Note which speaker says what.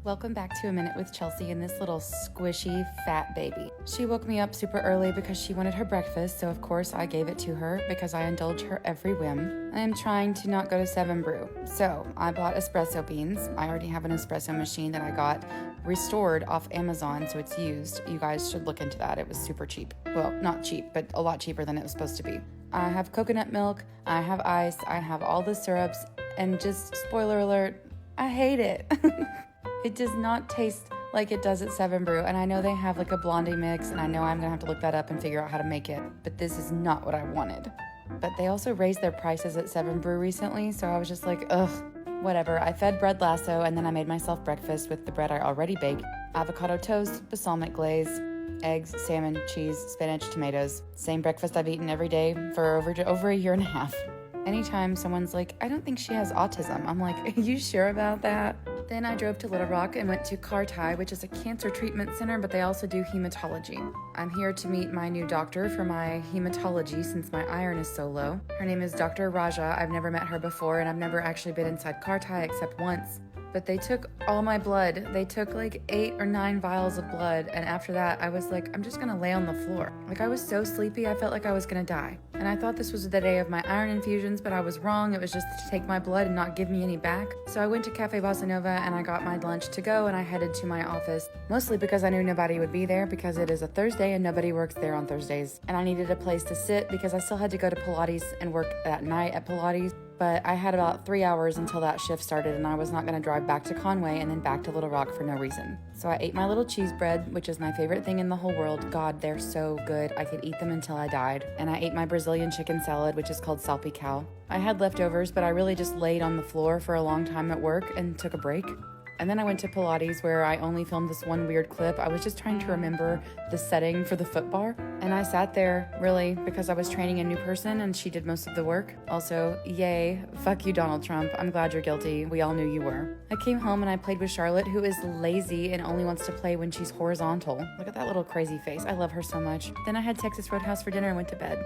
Speaker 1: Welcome back to A Minute with Chelsea and this little squishy fat baby. She woke me up super early because she wanted her breakfast, so of course I gave it to her because I indulge her every whim. I am trying to not go to 7 Brew, so I bought espresso beans. I already have an espresso machine that I got restored off Amazon, so it's used. You guys should look into that. It was super cheap. Well, not cheap, but a lot cheaper than it was supposed to be. I have coconut milk, I have ice, I have all the syrups, and just spoiler alert, I hate it. It does not taste like it does at 7 Brew, and I know they have like a blondie mix, and I know I'm gonna have to look that up and figure out how to make it, but this is not what I wanted. But they also raised their prices at 7 Brew recently, so I was just like, ugh, whatever. I fed bread lasso, and then I made myself breakfast with the bread I already baked. Avocado toast, balsamic glaze, eggs, salmon, cheese, spinach, tomatoes. Same breakfast I've eaten every day for over a year and a half. Anytime someone's like, I don't think she has autism, I'm like, are you sure about that? Then I drove to Little Rock and went to Carti, which is a cancer treatment center, but they also do hematology. I'm here to meet my new doctor for my hematology since my iron is so low. Her name is Dr. Raja. I've never met her before, and I've never actually been inside Carti except once. But they took all my blood. They took like 8 or 9 vials of blood, and after that, I was like, I'm just gonna lay on the floor. Like, I was so sleepy, I felt like I was gonna die. And I thought this was the day of my iron infusions, but I was wrong. It was just to take my blood and not give me any back. So I went to Cafe Bossa and I got my lunch to go, and I headed to my office, mostly because I knew nobody would be there because it is a Thursday and nobody works there on Thursdays. And I needed a place to sit because I still had to go to Pilates and work at night at Pilates. But I had about 3 hours until that shift started, and I was not going to drive back to Conway and then back to Little Rock for no reason. So I ate my little cheese bread, which is my favorite thing in the whole world. God, they're so good. I could eat them until I died. And I ate my Brazilian chicken salad, which is called salpicao. I had leftovers, but I really just laid on the floor for a long time at work and took a break. And then I went to Pilates, where I only filmed this one weird clip. I was just trying to remember the setting for the foot bar. And I sat there, really, because I was training a new person and she did most of the work. Also, yay, fuck you, Donald Trump. I'm glad you're guilty. We all knew you were. I came home and I played with Charlotte, who is lazy and only wants to play when she's horizontal. Look at that little crazy face. I love her so much. Then I had Texas Roadhouse for dinner and went to bed.